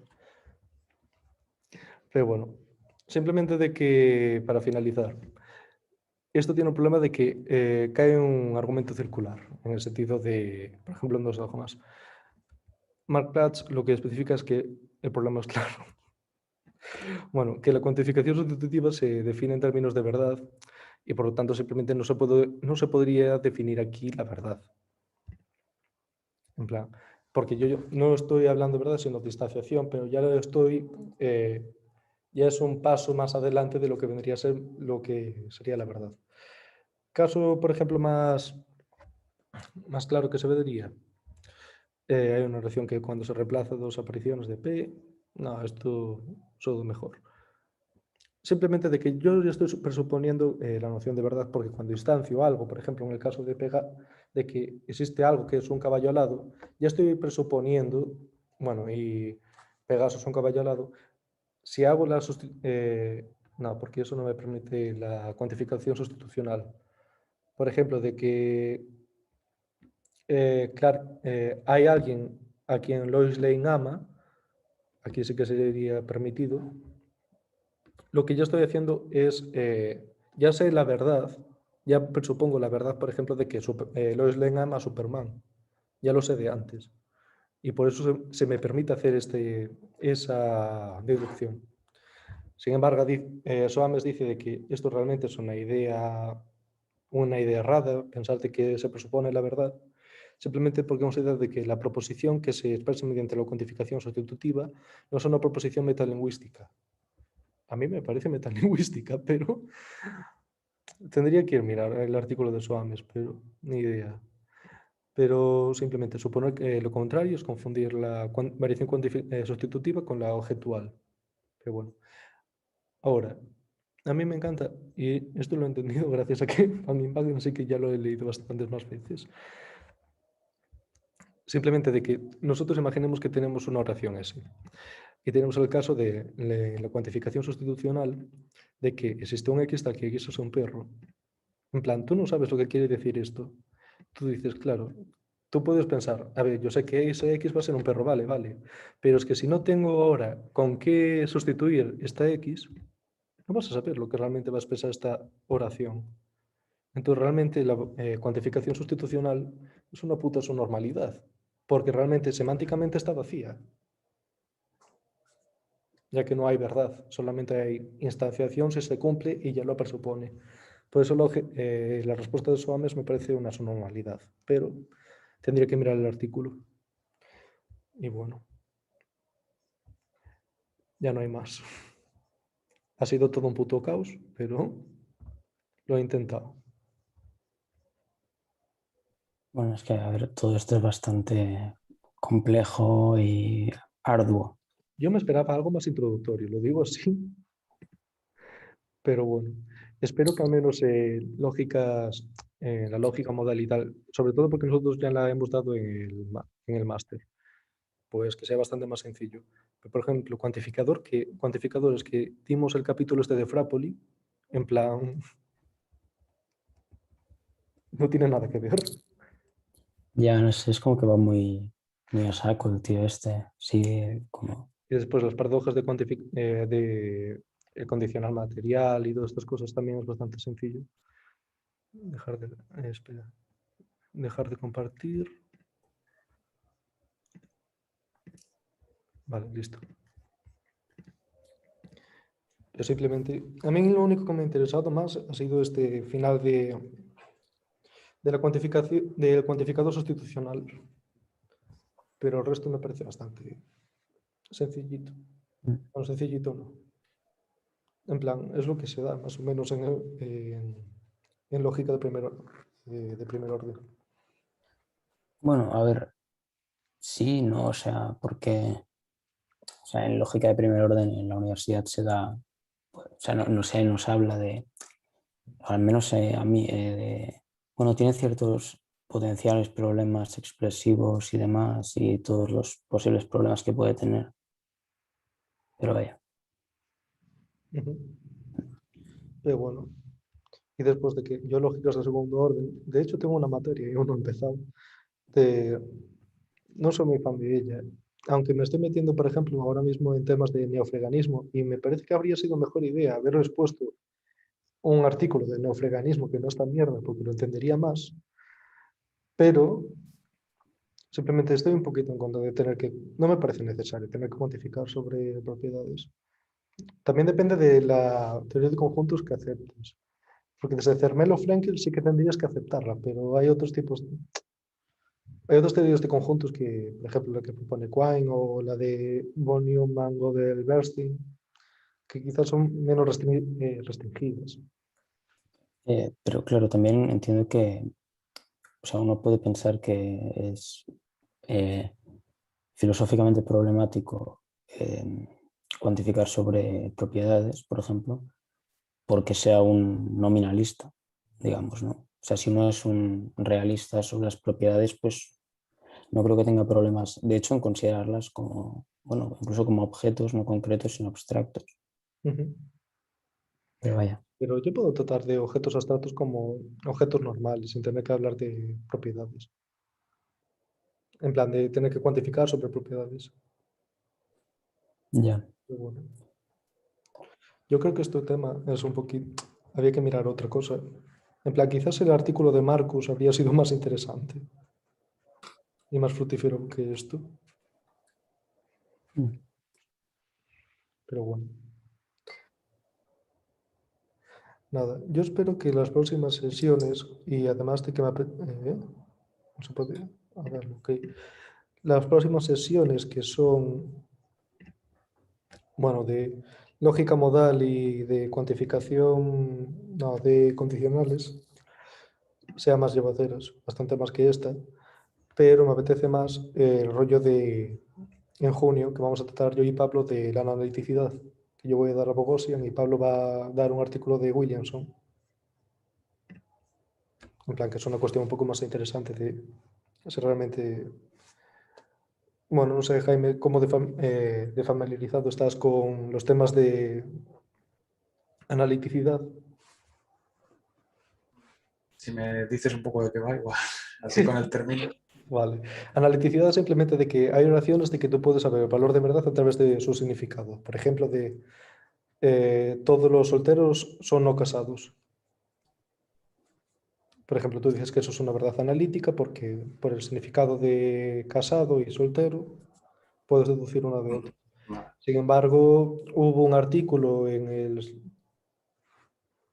Pero bueno, simplemente de que, para finalizar, esto tiene un problema de que cae un argumento circular, en el sentido de, por ejemplo, en dos dogmas. Mark Platz lo que especifica es que el problema es claro. Bueno, que la cuantificación sustitutiva se define en términos de verdad y por lo tanto simplemente no se podría definir aquí la verdad. En plan, porque yo no estoy hablando de verdad, sino de distanciación, pero ya es un paso más adelante de lo que vendría a ser lo que sería la verdad. Caso, por ejemplo, más claro que se vería, hay una oración que cuando se reemplaza dos apariciones de P, no, esto todo mejor. Simplemente de que yo ya estoy presuponiendo la noción de verdad, porque cuando instancio algo, por ejemplo, en el caso de que existe algo que es un caballo alado, ya estoy presuponiendo, bueno, y Pegaso es un caballo alado, si hago No, porque eso no me permite la cuantificación sustitucional. Por ejemplo, de que, claro, hay alguien a quien Lois Lane ama, aquí sí que sería permitido. Lo que yo estoy haciendo es, ya sé la verdad, ya presupongo la verdad, por ejemplo, de que Lois Lane ama a Superman. Ya lo sé de antes. Y por eso se me permite hacer esa deducción. Sin embargo, Soames dice de que esto realmente es una idea errada, pensar de que se presupone la verdad, simplemente porque considera de que la proposición que se expresa mediante la cuantificación sustitutiva no es una proposición metalingüística. A mí me parece metalingüística, pero tendría que ir a mirar el artículo de Soames, pero ni idea. Pero simplemente suponer que lo contrario es confundir la variación sustitutiva con la objetual. Pero bueno, ahora, a mí me encanta, y esto lo he entendido gracias a que a mi Magnum sí que ya lo he leído bastantes más veces. Simplemente de que nosotros imaginemos que tenemos una oración S y tenemos el caso de la cuantificación sustitucional de que existe un X tal que X es un perro. En plan, tú no sabes lo que quiere decir esto. Tú dices, claro, tú puedes pensar, a ver, yo sé que ese X va a ser un perro, vale, vale, pero es que si no tengo ahora con qué sustituir esta X, no vas a saber lo que realmente va a expresar esta oración. Entonces, realmente la cuantificación sustitucional es una puta su normalidad, porque realmente semánticamente está vacía, ya que no hay verdad, solamente hay instanciación si se cumple y ya lo presupone. Por eso la respuesta de Soames me parece una su normalidad, pero tendría que mirar el artículo. Y bueno, ya no hay más. Ha sido todo un puto caos, pero lo he intentado. Bueno, es que, a ver, todo esto es bastante complejo y arduo. Yo me esperaba algo más introductorio, lo digo así, pero bueno, espero que al menos la lógica modal y tal, sobre todo porque nosotros ya la hemos dado en el máster, pues que sea bastante más sencillo. Pero, por ejemplo, cuantificadores que dimos el capítulo este de Frapoli, en plan, no tiene nada que ver. Ya no sé, es como que va muy a saco el tío este. Sí, como. Y después las paradojas de el condicional material y todas estas cosas también es bastante sencillo. Espera, dejar de compartir. Vale, listo. Yo simplemente, a mí lo único que me ha interesado más ha sido este final de la cuantificación, del cuantificador sustitucional, pero el resto me parece bastante sencillito. Bueno, sencillito no. En plan, es lo que se da más o menos en lógica de primer orden. Bueno, a ver, sí, no, o sea, porque, o sea, en lógica de primer orden en la universidad se da, pues, o sea, no sé, nos habla de, al menos a mí, bueno, tiene ciertos potenciales problemas expresivos y demás y todos los posibles problemas que puede tener, pero vaya. Ujú. Pero bueno, y después de que yo lógicas de segundo orden, de hecho tengo una materia y uno he empezado, de, no soy muy fan de ella, aunque me estoy metiendo, por ejemplo, ahora mismo en temas de neofreganismo y me parece que habría sido mejor idea haber expuesto un artículo de neofreganismo que no es tan mierda porque lo entendería más, pero simplemente estoy un poquito en contra de tener que, no me parece necesario tener que cuantificar sobre propiedades. También depende de la teoría de conjuntos que aceptes. Porque desde Zermelo-Frenkel sí que tendrías que aceptarla, pero hay otras teorías de conjuntos que, por ejemplo, la que propone Quine o la de von Neumann o del Bernstein, que quizás son menos restringidas. Pero claro, también entiendo que, o sea, uno puede pensar que es eh, filosóficamente problemático cuantificar sobre propiedades, por ejemplo, porque sea un nominalista, digamos, ¿no? O sea, si uno es un realista sobre las propiedades, pues no creo que tenga problemas, de hecho, en considerarlas como, bueno, incluso como objetos no concretos, sino abstractos. Ujú. pero vaya. Pero yo puedo tratar de objetos abstractos como objetos normales, sin tener que hablar de propiedades. En plan, de tener que cuantificar sobre propiedades. Ya. Pero bueno, yo creo que este tema es un poquito... Había que mirar otra cosa. En plan, quizás el artículo de Marcus habría sido más interesante y más fructífero que esto. Mm. Pero bueno, nada. Yo espero que las próximas sesiones, y además de que no se puede... A ver, ok. Las próximas sesiones que son, bueno, de lógica modal y de cuantificación, no, de condicionales, sean más llevaderas, bastante más que esta, pero me apetece más el rollo de en junio, que vamos a tratar yo y Pablo de la analiticidad, que yo voy a dar a Bogosian y Pablo va a dar un artículo de Williamson, en plan que es una cuestión un poco más interesante de si realmente, bueno, no sé, Jaime, cómo de familiarizado estás con los temas de analiticidad. Si me dices un poco de qué va, igual, así con el término. Vale. Analiticidad es simplemente de que hay oraciones de que tú puedes saber el valor de verdad a través de su significado. Por ejemplo, de todos los solteros son no casados. Por ejemplo, tú dices que eso es una verdad analítica porque por el significado de casado y soltero puedes deducir una de otra. Vale. Sin embargo, hubo un artículo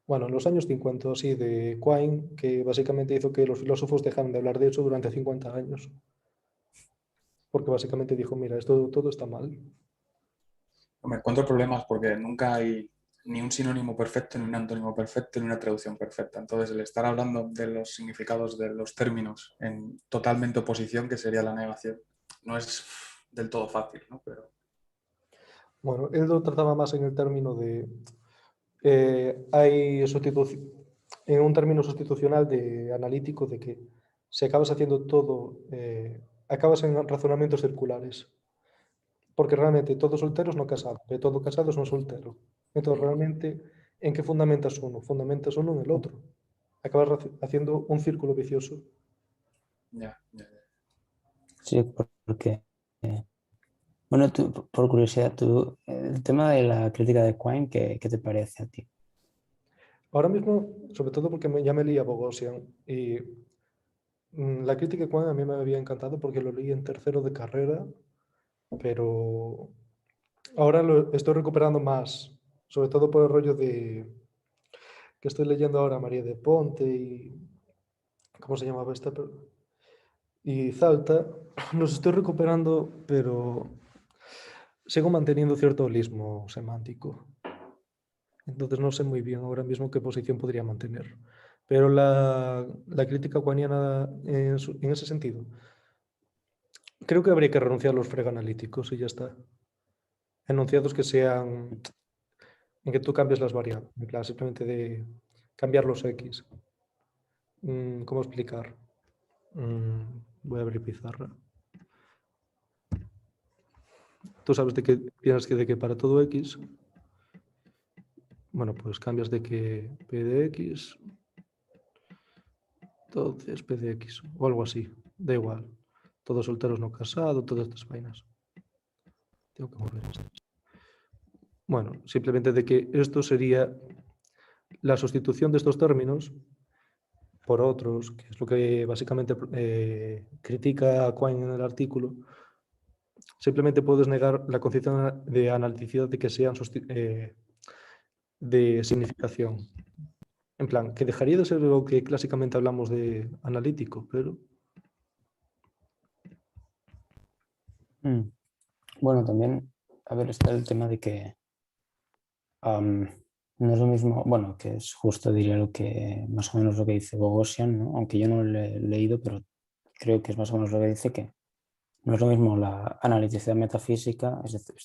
bueno, en los años 50 o así de Quine que básicamente hizo que los filósofos dejaran de hablar de eso durante 50 años. Porque básicamente dijo, mira, esto todo está mal. Me encuentro problemas porque nunca hay ni un sinónimo perfecto, ni un antónimo perfecto, ni una traducción perfecta. Entonces, el estar hablando de los significados de los términos en totalmente oposición, que sería la negación, no es del todo fácil, ¿no? Pero Bueno, él lo trataba más en el término de... hay en un término sustitucional de analítico de que si acabas haciendo todo, acabas en razonamientos circulares. Porque realmente todos solteros no casados, pero todo casado es un soltero. Entonces, realmente, ¿en qué fundamentas uno? Fundamentas uno en el otro. Acabas haciendo un círculo vicioso. ya, ya, ya. Sí, porque, bueno, tú, por curiosidad, tú, el tema de la crítica de Quine, ¿qué te parece a ti? Ahora mismo, sobre todo porque ya me leí a Bogosian y la crítica de Juan a mí me había encantado porque lo leí en tercero de carrera, pero ahora lo estoy recuperando más, sobre todo por el rollo de que estoy leyendo ahora María de Ponte y ¿cómo se llamaba esta? Y Zalta, los estoy recuperando, pero sigo manteniendo cierto holismo semántico. Entonces no sé muy bien ahora mismo qué posición podría mantener. Pero la crítica guaniana en ese sentido, creo que habría que renunciar a los freganalíticos y ya está. Enunciados que sean en que tú cambies las variables, en plan, simplemente de cambiar los X. ¿Cómo explicar? Voy a abrir pizarra. Tú sabes de que piensas que de que para todo X, bueno, pues cambias de que P de X, entonces P de X, o algo así, da igual. Todos solteros no casados, todas estas vainas. Tengo que mover esto. Bueno, simplemente de que esto sería la sustitución de estos términos por otros, que es lo que básicamente critica a Quine en el artículo. Simplemente puedes negar la concepción de analiticidad de que sean de significación. En plan, que dejaría de ser lo que clásicamente hablamos de analítico, pero... Mm. Bueno, también, a ver, está el tema de que no es lo mismo, bueno, que es justo, diría lo que, más o menos lo que dice Bogosian, ¿no? Aunque yo no lo he leído, pero creo que es más o menos lo que dice que no es lo mismo la analítica metafísica, es decir,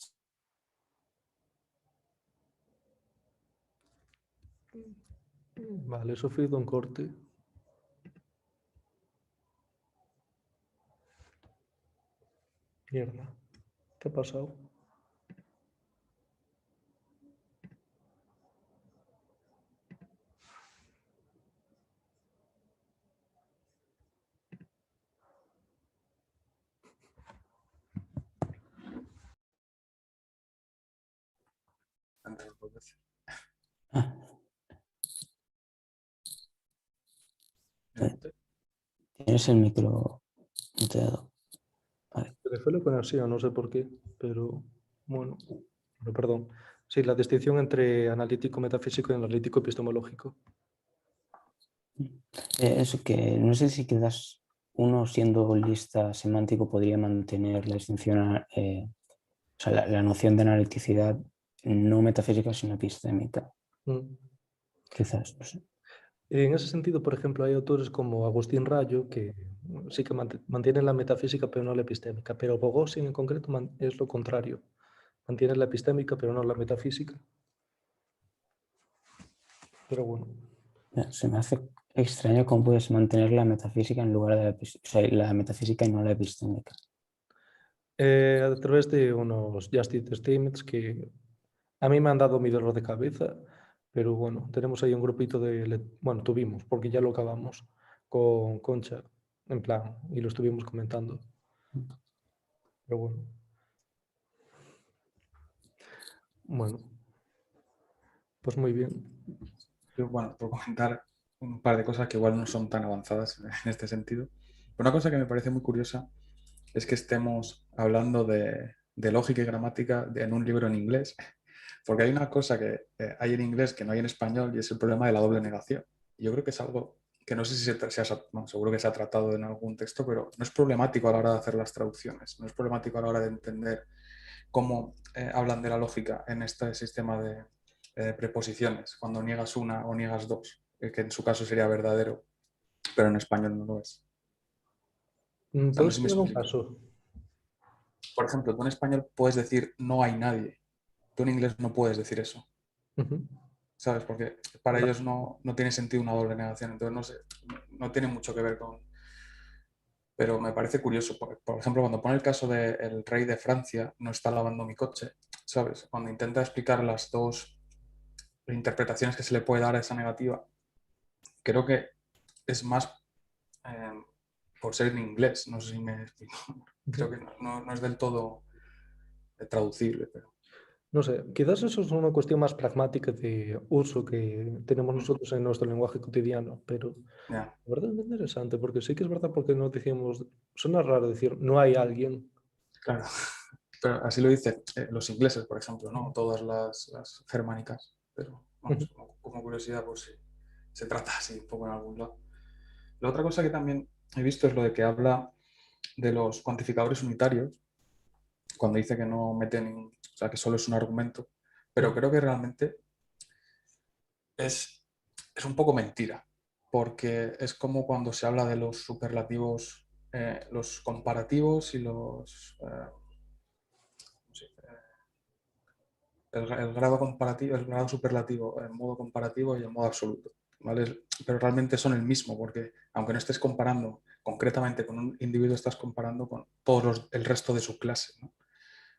Vale, he sufrido un corte. Mierda. ¿Qué ha pasado? entre las dos veces. Ah, tienes el micro muteado. Vale. Se me fue la conexión, no sé por qué, pero bueno, perdón. Sí, la distinción entre analítico metafísico y analítico epistemológico. Eso que no sé si quizás uno siendo holista semántico podría mantener la distinción, o sea, la noción de analiticidad no metafísica sino epistémica. Mm. Quizás, no sé. En ese sentido, por ejemplo, hay autores como Agustín Rayo que sí que mantienen la metafísica pero no la epistémica, pero Boghossian en concreto es lo contrario. Mantiene la epistémica pero no la metafísica. Pero bueno. Se me hace extraño cómo puedes mantener la metafísica en lugar de o sea, la metafísica y no la epistémica. A través de unos Justice Statements que a mí me han dado mi dolor de cabeza, pero bueno, tenemos ahí un grupito bueno, tuvimos, porque ya lo acabamos con Concha, en plan, y lo estuvimos comentando. Pero bueno. Bueno, pues muy bien. Yo, bueno, por comentar un par de cosas que igual no son tan avanzadas en este sentido. Una cosa que me parece muy curiosa es que estemos hablando de lógica y gramática en un libro en inglés, porque hay una cosa que hay en inglés que no hay en español y es el problema de la doble negación. Yo creo que es algo que no sé si bueno, seguro que se ha tratado en algún texto, pero no es problemático a la hora de hacer las traducciones, no es problemático a la hora de entender cómo hablan de la lógica en este sistema de preposiciones, cuando niegas una o niegas dos, que en su caso sería verdadero, pero en español no lo es. O sea, no ¿Puedes sé si me poner un explico. caso? Por ejemplo, tú en español puedes decir no hay nadie. Tú en inglés no puedes decir eso, Ujú. ¿sabes? Porque para ellos no tiene sentido una doble negación. Entonces, no sé, no tiene mucho que ver con... Pero me parece curioso. Por ejemplo, cuando pone el caso del rey de Francia, no está lavando mi coche, ¿sabes? Cuando intenta explicar las dos interpretaciones que se le puede dar a esa negativa, creo que es más eh, por ser en inglés. No sé si me explico. Creo que no es del todo traducible, pero... No sé, quizás eso es una cuestión más pragmática de uso que tenemos nosotros en nuestro lenguaje cotidiano, pero Yeah. la verdad es interesante porque sí que es verdad porque no decimos, suena raro decir no hay alguien. Claro, pero así lo dicen los ingleses, por ejemplo, ¿no? Todas las germánicas, pero vamos, como curiosidad, pues sí, se trata así un poco en algún lado. La otra cosa que también he visto es lo de que habla de los cuantificadores unitarios, cuando dice que no meten, o sea, que solo es un argumento, pero creo que realmente es un poco mentira, porque es como cuando se habla de los superlativos, los comparativos y los... no sé, el grado comparativo, el grado superlativo en modo comparativo y en modo absoluto, ¿vale? Pero realmente son el mismo, porque aunque no estés comparando concretamente con un individuo, estás comparando con el resto de su clase, ¿no?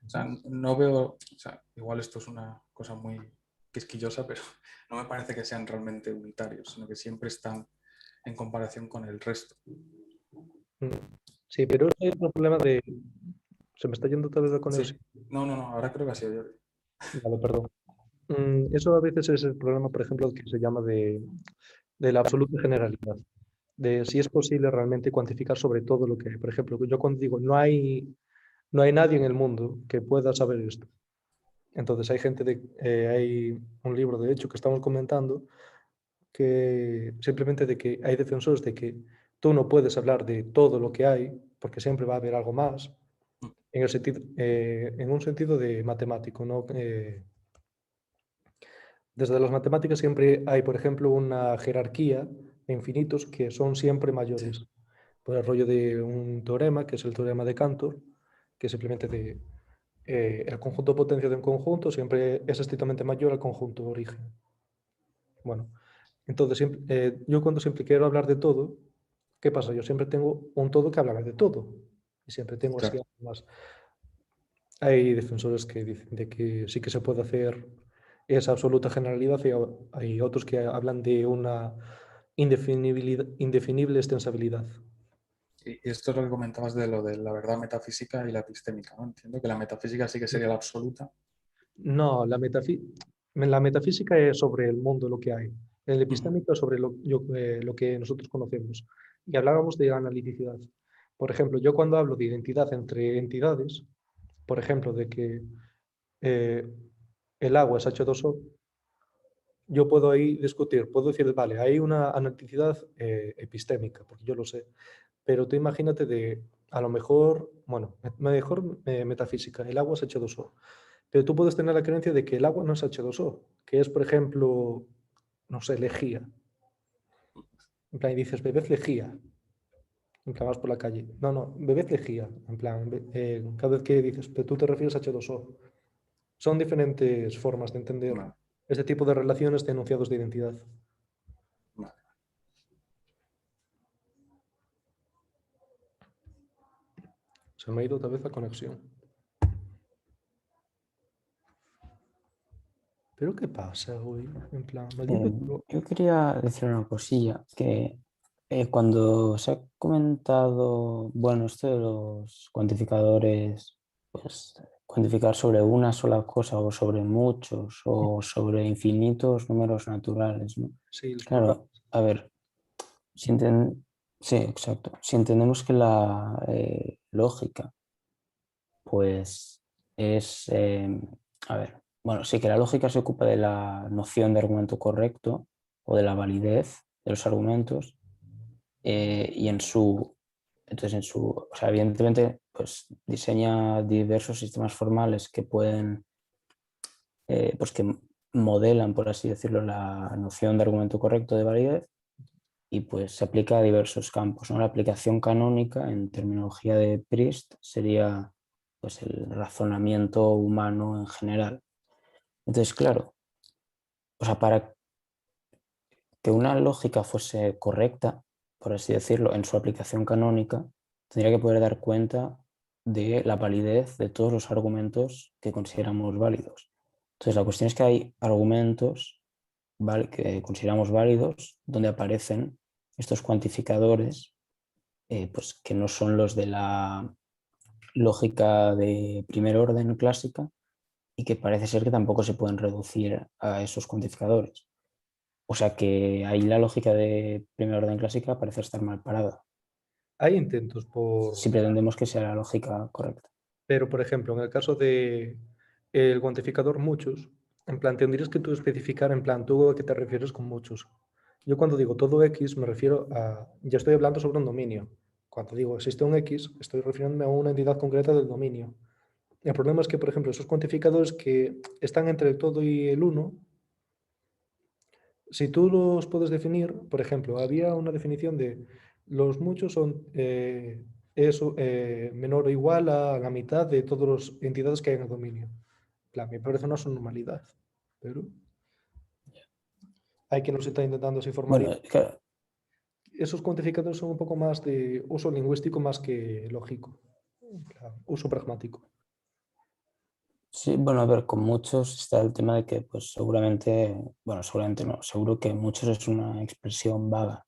O sea, no veo, o sea, igual esto es una cosa muy quisquillosa, pero no me parece que sean realmente unitarios, sino que siempre están en comparación con el resto. Sí, pero hay otro problema de... Se me está yendo tal vez la conexión. Sí, no, ahora creo que ha sido yo. Vale, perdón. Eso a veces es el problema, por ejemplo, que se llama de la absoluta generalidad, de si es posible realmente cuantificar sobre todo lo que hay. Por ejemplo, yo cuando digo no hay nadie en el mundo que pueda saber esto. Entonces hay un libro, de hecho, que estamos comentando, que simplemente de que hay defensores de que tú no puedes hablar de todo lo que hay, porque siempre va a haber algo más, en un sentido de matemático, ¿no? Desde las matemáticas siempre hay, por ejemplo, una jerarquía de infinitos que son siempre Sí, mayores. Por el rollo de un teorema, que es el teorema de Cantor, que simplemente el conjunto potencia de un conjunto siempre es estrictamente mayor al conjunto origen. Bueno, entonces yo cuando siempre quiero hablar de todo, ¿qué pasa? Yo siempre tengo un todo que habla de todo. Y siempre tengo así claro. algo más. Hay defensores que dicen de que sí que se puede hacer esa absoluta generalidad y hay otros que hablan de una indefinible extensibilidad. Y esto es lo que comentabas de lo de la verdad metafísica y la epistémica, ¿no? Entiendo que la metafísica sí que sería la absoluta. No, la metafísica, La metafísica es sobre el mundo, lo que hay. El epistémico es sobre lo que nosotros conocemos. Y hablábamos de analiticidad. Por ejemplo, yo cuando hablo de identidad entre entidades, por ejemplo, de que eh, el agua es H2O, yo puedo ahí discutir, puedo decir, vale, hay una analiticidad epistémica, porque yo lo sé, pero tú imagínate de, a lo mejor, bueno, mejor metafísica, el agua es H2O, pero tú puedes tener la creencia de que el agua no es H2O, que es, por ejemplo, no sé, lejía. En plan, y dices, bebed lejía. En plan, vas por la calle. No, no, bebed lejía. En plan, cada vez que dices, pero tú te refieres a H2O. Son diferentes formas de entender Vale, este tipo de relaciones de enunciados de identidad. vale. Se me ha ido otra vez la conexión. ¿Pero qué pasa hoy? En plan, maldito... Yo quería decir una cosilla, que cuando se ha comentado, bueno, esto de los cuantificadores, pues cuantificar sobre una sola cosa o sobre muchos o sobre infinitos números naturales, ¿no? Sí, los programas. Claro, a ver, si sí, exacto. Si entendemos que la lógica, pues es, a ver, bueno, sí que la lógica se ocupa de la noción de argumento correcto o de la validez de los argumentos y entonces o sea, evidentemente, pues diseña diversos sistemas formales que pueden, pues que modelan, por así decirlo, la noción de argumento correcto de validez y pues se aplica a diversos campos, ¿no? La aplicación canónica en terminología de Priest sería pues el razonamiento humano en general. Entonces, claro, o sea, para que una lógica fuese correcta, por así decirlo, en su aplicación canónica, tendría que poder dar cuenta de la validez de todos los argumentos que consideramos válidos. Entonces, la cuestión es que hay argumentos que consideramos válidos donde aparecen estos cuantificadores pues que no son los de la lógica de primer orden clásica y que parece ser que tampoco se pueden reducir a esos cuantificadores. O sea que ahí la lógica de primer orden clásica parece estar mal parada, Hay intentos si pretendemos que sea la lógica correcta. pero, por ejemplo, en el caso de el cuantificador muchos, en plan, tendrías que tú especificar, en plan, tú a qué te refieres con muchos. Yo cuando digo todo X me refiero a, ya estoy hablando sobre un dominio. Cuando digo existe un X, estoy refiriéndome a una entidad concreta del dominio. El problema es que, por ejemplo, esos cuantificadores que están entre el todo y el uno, si tú los puedes definir, por ejemplo, había una definición de los muchos son eso, menor o igual a la mitad de todas las entidades que hay en el dominio. Claro, me parece una normalidad, pero hay quien los está intentando así Bueno, formalizar. claro, Esos cuantificadores son un poco más de uso lingüístico más que lógico, claro, uso pragmático. sí, bueno, a ver, con muchos está el tema de que pues seguramente, bueno, seguramente no, seguro que muchos es una expresión vaga.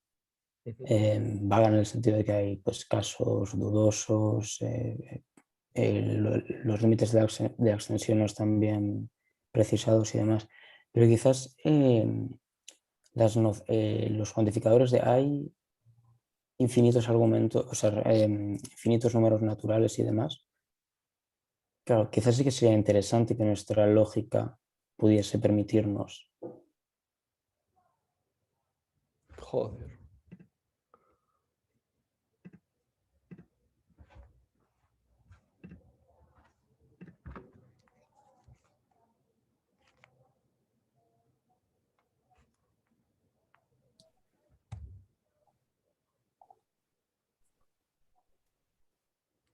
Vaga en el sentido de que hay pues, casos dudosos, los límites de extensión no están bien precisados y demás. Pero quizás los cuantificadores de hay infinitos argumentos, o sea, infinitos números naturales y demás. Claro, quizás sí que sería interesante que nuestra lógica pudiese permitirnos. Joder.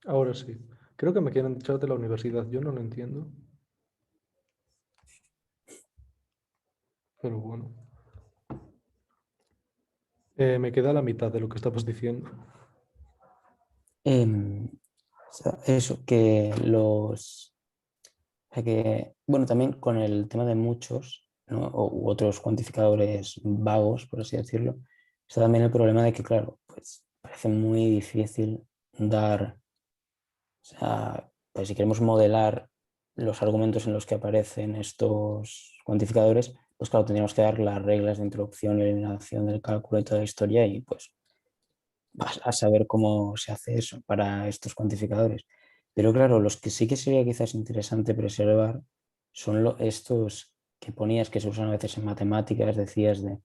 Ahora sí. Creo que me quieren echar de la universidad. Yo no lo entiendo. Pero bueno. Me queda la mitad de lo que estabas diciendo. O sea, eso, o sea que, bueno, también con el tema de muchos, ¿no? U otros cuantificadores vagos, por así decirlo, está también el problema de que, claro, pues parece muy difícil dar, o sea, pues si queremos modelar los argumentos en los que aparecen estos cuantificadores, pues claro, tendríamos que dar las reglas de introducción y eliminación del cálculo y toda la historia y pues a saber cómo se hace eso para estos cuantificadores. Pero claro, los que sí que sería quizás interesante preservar son estos que ponías que se usan a veces en matemáticas, decías de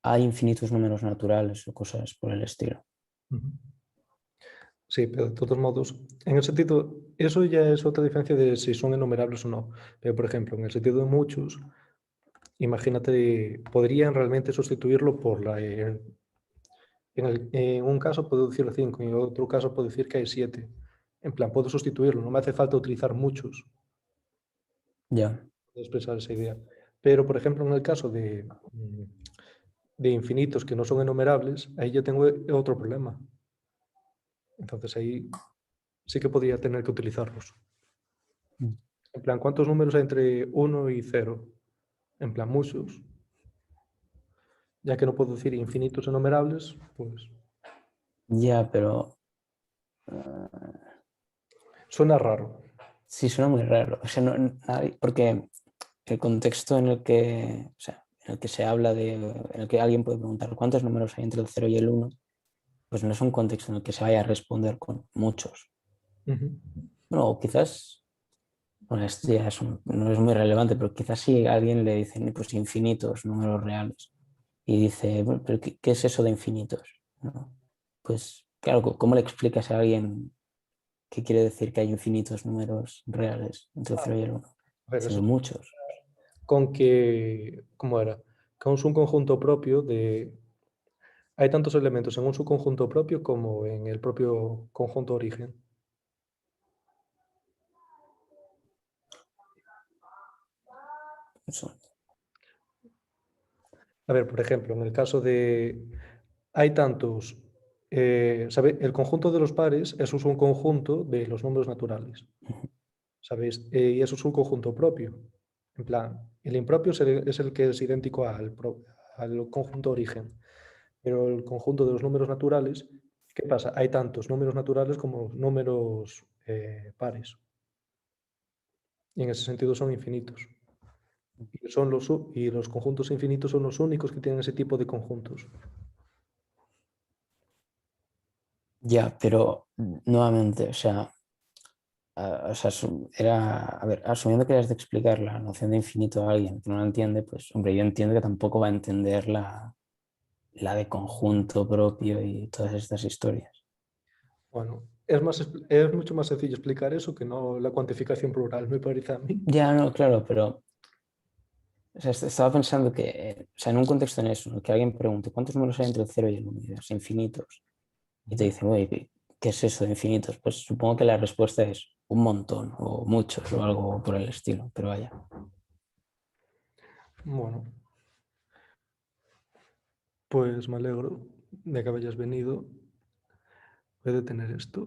hay infinitos números naturales o cosas por el estilo. Ujú. Sí, pero de todos modos, en el sentido, eso ya es otra diferencia de si son enumerables o no. Pero, por ejemplo, en el sentido de muchos, imagínate, podrían realmente sustituirlo por en un caso puedo decir 5, en otro caso puedo decir que hay 7. En plan, puedo sustituirlo, no me hace falta utilizar muchos Ya, para expresar esa idea. Pero, por ejemplo, en el caso de infinitos que no son enumerables, ahí ya tengo otro problema. Entonces ahí sí que podría tener que utilizarlos. En plan, ¿cuántos números hay entre 1 y 0? En plan, muchos. Ya que no puedo decir infinitos enumerables, pues ya, pero eh, suena raro. sí suena muy raro. O sea, porque el contexto en el que, o sea, en el que se habla de, en el que alguien puede preguntar cuántos números hay entre el 0 y el 1, pues no es un contexto en el que se vaya a responder con muchos. Ujú. Bueno, o quizás, bueno, esto ya no es muy relevante, pero quizás si a alguien le dicen pues infinitos números reales y dice, bueno, pero ¿qué es eso de infinitos? ¿No? Pues claro, ¿cómo le explicas a alguien qué quiere decir que hay infinitos números reales entre el 0 y el 1? A ver, eso Diciendo muchos. con que, ¿cómo era? Con un subconjunto propio de... Hay tantos elementos en un subconjunto propio como en el propio conjunto origen. Eso. A ver, por ejemplo, en el caso de... Hay tantos... ¿sabe? El conjunto de los pares es un subconjunto de los números naturales. ¿Sabéis? Y eso es un conjunto propio. En plan, el impropio es el que es idéntico al conjunto origen. Pero el conjunto de los números naturales, ¿qué pasa? Hay tantos números naturales como números pares. Y en ese sentido son infinitos. Y los conjuntos infinitos son los únicos que tienen ese tipo de conjuntos. Ya, pero nuevamente, o sea, o sea, a ver, asumiendo que has de explicar la noción de infinito a alguien que no la entiende, pues hombre, yo entiendo que tampoco va a entender la de conjunto propio y todas estas historias. Bueno, es mucho más sencillo explicar eso que no la cuantificación plural, me parece a mí. Ya, no, claro, pero o sea, estaba pensando que, o sea, en un contexto en eso, en el que alguien pregunte cuántos números hay entre el 0 y el 1, y dices, infinitos, y te dicen, oye, ¿qué es eso de infinitos? Pues supongo que la respuesta es un montón, o muchos, o algo por el estilo, pero vaya. Bueno, pues me alegro de que hayas venido. Voy a detener esto.